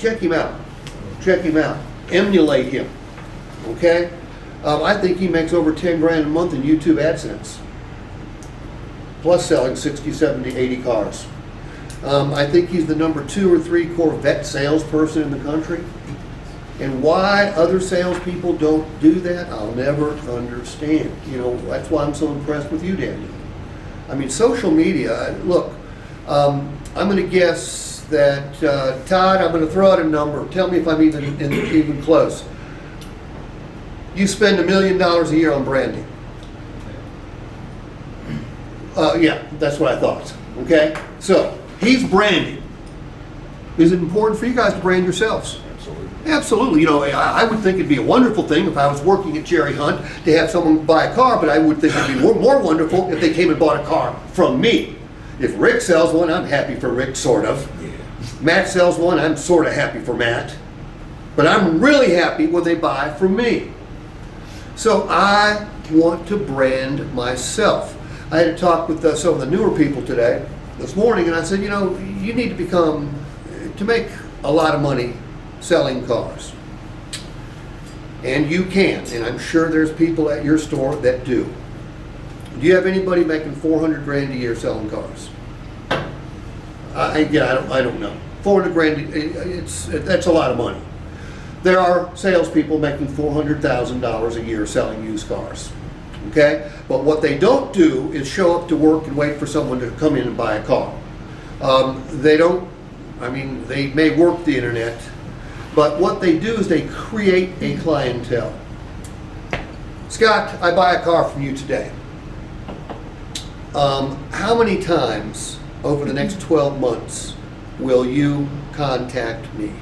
check him out. Check him out. Emulate him. Okay? I think he makes over 10 grand a month in YouTube AdSense. Plus selling 60, 70, 80 cars. I think he's the number 2 or 3 Corvette salesperson in the country. And why other salespeople don't do that, I'll never understand. You know, that's why I'm so impressed with you, Daniel. I mean, social media, look, I'm going to guess that, Todd, I'm going to throw out a number. Tell me if I'm even close. You spend $1 million a year on branding. Yeah, that's what I thought. Okay? So, he's branding. Is it important for you guys to brand yourselves? Absolutely. Absolutely. You know, I would think it'd be a wonderful thing if I was working at Jerry Hunt to have someone buy a car, but I would think it'd be more wonderful if they came and bought a car from me. If Rick sells one, I'm happy for Rick, sort of. Yeah. Matt sells one, I'm sort of happy for Matt. But I'm really happy when they buy from me. So I want to brand myself. I had a talk with some of the newer people this morning, and I said, you know, you need to make a lot of money selling cars. And you can, and I'm sure there's people at your store that do. Do you have anybody making 400 grand a year selling cars? I don't know. 400 grand, that's a lot of money. There are salespeople making $400,000 a year selling used cars. Okay? But what they don't do is show up to work and wait for someone to come in and buy a car. They may work the internet, but what they do is they create a clientele. Scott, I buy a car from you today. How many times over the next 12 months will you contact me?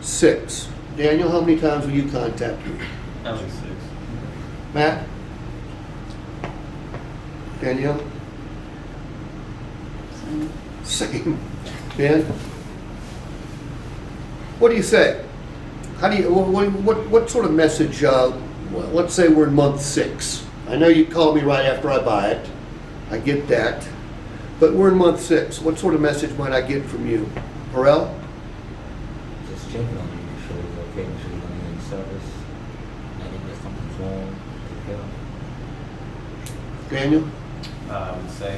6. Daniel, how many times will you contact me? At least 6. Matt? Danielle? Same. Ben? What do you say? How do you, what sort of message, let's say we're in month 6. I know you call me right after I buy it. I get that. But we're in month 6. What sort of message might I get from you? Harrell? Just checking on you, make sure it's okay, make sure you're gonna need service. And if something's wrong, take care. Daniel? I would say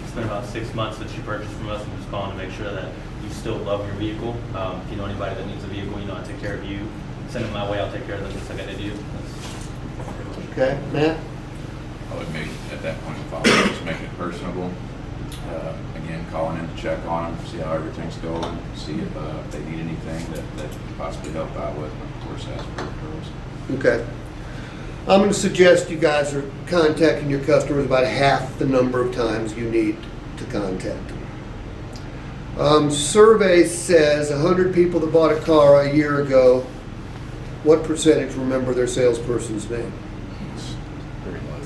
it's been about 6 months since you purchased from us. I'm just calling to make sure that you still love your vehicle. If you know anybody that needs a vehicle, you know I take care of you. Send them my way, I'll take care of them just like I did you. That's pretty much it. Okay. Matt? I would make, at that point, if I would just make it personable. Again, calling in to check on them, see how everything's going, see if they need anything that could possibly help out with, and of course, ask for referrals. Okay. I'm going to suggest you guys are contacting your customers about half the number of times you need to contact them. Survey says 100 people that bought a car a year ago, what percentage remember their salesperson's name? It's very low.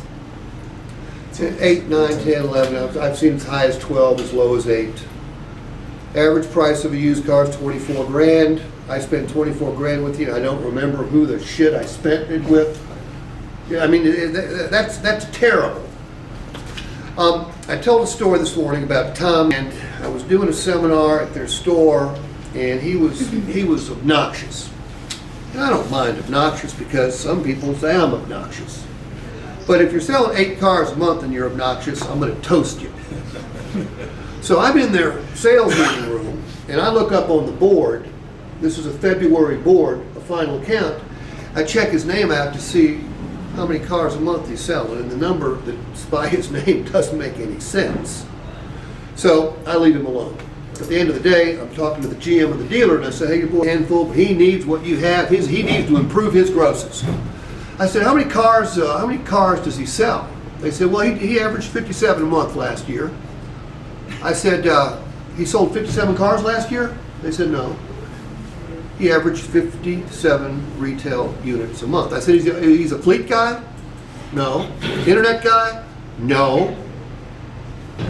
8, 9, 10, 11. I've seen as high as 12, as low as 8. Average price of a used car is 24 grand. I spent 24 grand with you. I don't remember who the shit I spent it with. Yeah, I mean, that's terrible. I told a story this morning about Tom, and I was doing a seminar at their store, and he was obnoxious. And I don't mind obnoxious because some people say I'm obnoxious. But if you're selling 8 cars a month and you're obnoxious, I'm going to toast you. So I'm in their sales meeting room, and I look up on the board. This is a February board, a final count. I check his name out to see how many cars a month he's selling, and the number that's by his name doesn't make any sense. So I leave him alone. At the end of the day, I'm talking to the GM of the dealer, and I say, hey, your boy handful, but he needs what you have. He needs to improve his grosses. I said, how many cars does he sell? They said, well, he averaged 57 a month last year. I said, he sold 57 cars last year? They said, no. He averaged 57 retail units a month. I said, he's a fleet guy? No. Internet guy? No.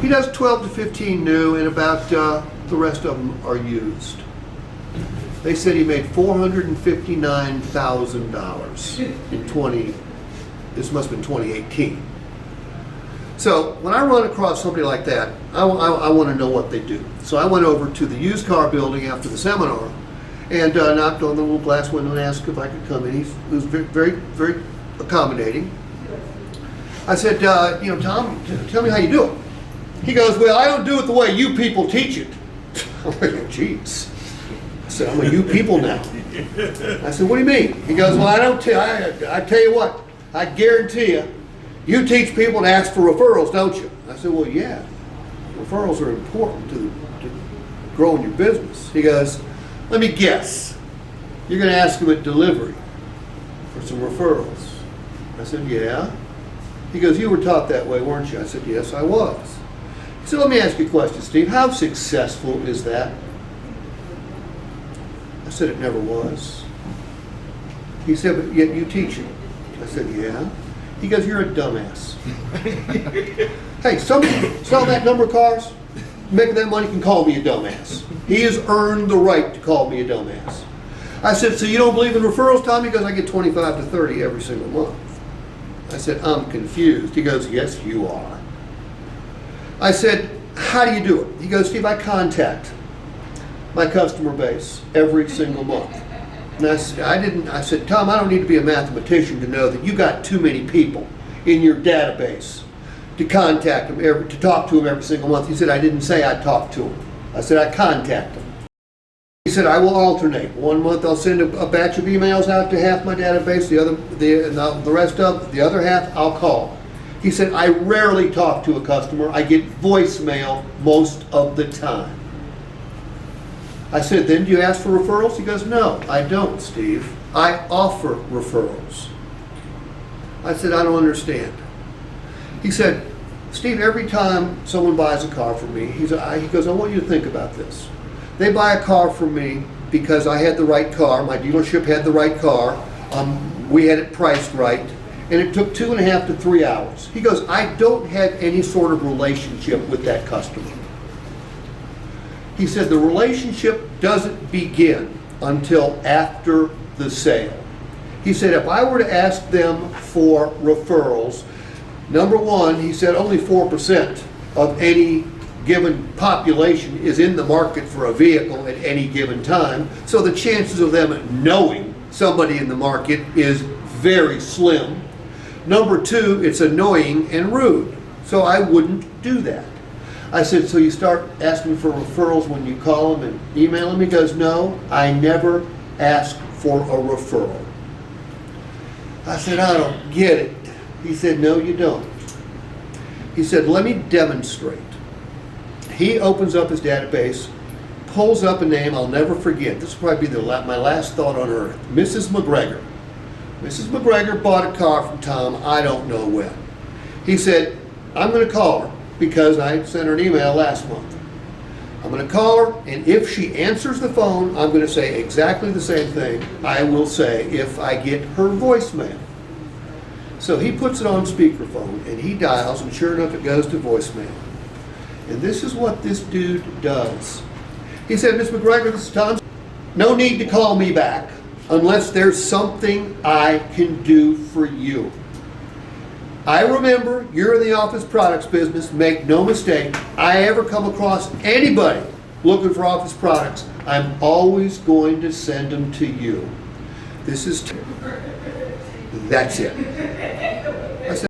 He does 12 to 15 new, and about the rest of them are used. They said he made $459,000 in this must have been 2018. So when I run across somebody like that, I want to know what they do. So I went over to the used car building after the seminar and knocked on the little glass window and asked if I could come in. He was very, very, very accommodating. I said, Tom, tell me how you do it. He goes, well, I don't do it the way you people teach it. I'm like, oh, geez. I said, I'm a you people now. I said, what do you mean? He goes, well, I tell you what, I guarantee you teach people to ask for referrals, don't you? I said, well, yeah. Referrals are important to growing your business. He goes, let me guess. You're going to ask them at delivery for some referrals. I said, yeah. He goes, you were taught that way, weren't you? I said, yes, I was. He said, let me ask you a question, Steve. How successful is that? I said, it never was. He said, but yet you teach it. I said, yeah. He goes, you're a dumbass. Hey, somebody sell that number of cars, making that money can call me a dumbass. He has earned the right to call me a dumbass. I said, so you don't believe in referrals, Tom? He goes, I get 25 to 30 every single month. I said, I'm confused. He goes, yes, you are. I said, how do you do it? He goes, Steve, I contact my customer base every single month. And I said, Tom, I don't need to be a mathematician to know that you got too many people in your database to contact them, to talk to them every single month. He said, I didn't say I talked to them. I said, I contact them. He said, I will alternate. 1 month I'll send a batch of emails out to half my database, the rest of the other half I'll call. He said, I rarely talk to a customer. I get voicemail most of the time. I said, then do you ask for referrals? He goes, no, I don't, Steve. I offer referrals. I said, I don't understand. He said, Steve, every time someone buys a car from me, he goes, I want you to think about this. They buy a car from me because I had the right car, my dealership had the right car, we had it priced right, and it took 2.5 to 3 hours. He goes, I don't have any sort of relationship with that customer. He said, the relationship doesn't begin until after the sale. He said, if I were to ask them for referrals, number one, he said only 4% of any given population is in the market for a vehicle at any given time. So the chances of them knowing somebody in the market is very slim. Number two, it's annoying and rude. So I wouldn't do that. I said, so you start asking for referrals when you call them and email them? He goes, no, I never ask for a referral. I said, I don't get it. He said, no, you don't. He said, let me demonstrate. He opens up his database, pulls up a name I'll never forget. This will probably be my last thought on earth. Mrs. McGregor. Mrs. McGregor bought a car from Tom, I don't know when. He said, I'm going to call her because I sent her an email last month. I'm going to call her, and if she answers the phone, I'm going to say exactly the same thing I will say if I get her voicemail. So he puts it on speakerphone, and he dials, and sure enough, it goes to voicemail. And this is what this dude does. He said, Miss McGregor, this is Tom. No need to call me back unless there's something I can do for you. I remember you're in the office products business. Make no mistake, I ever come across anybody looking for office products, I'm always going to send them to you. This is, that's it.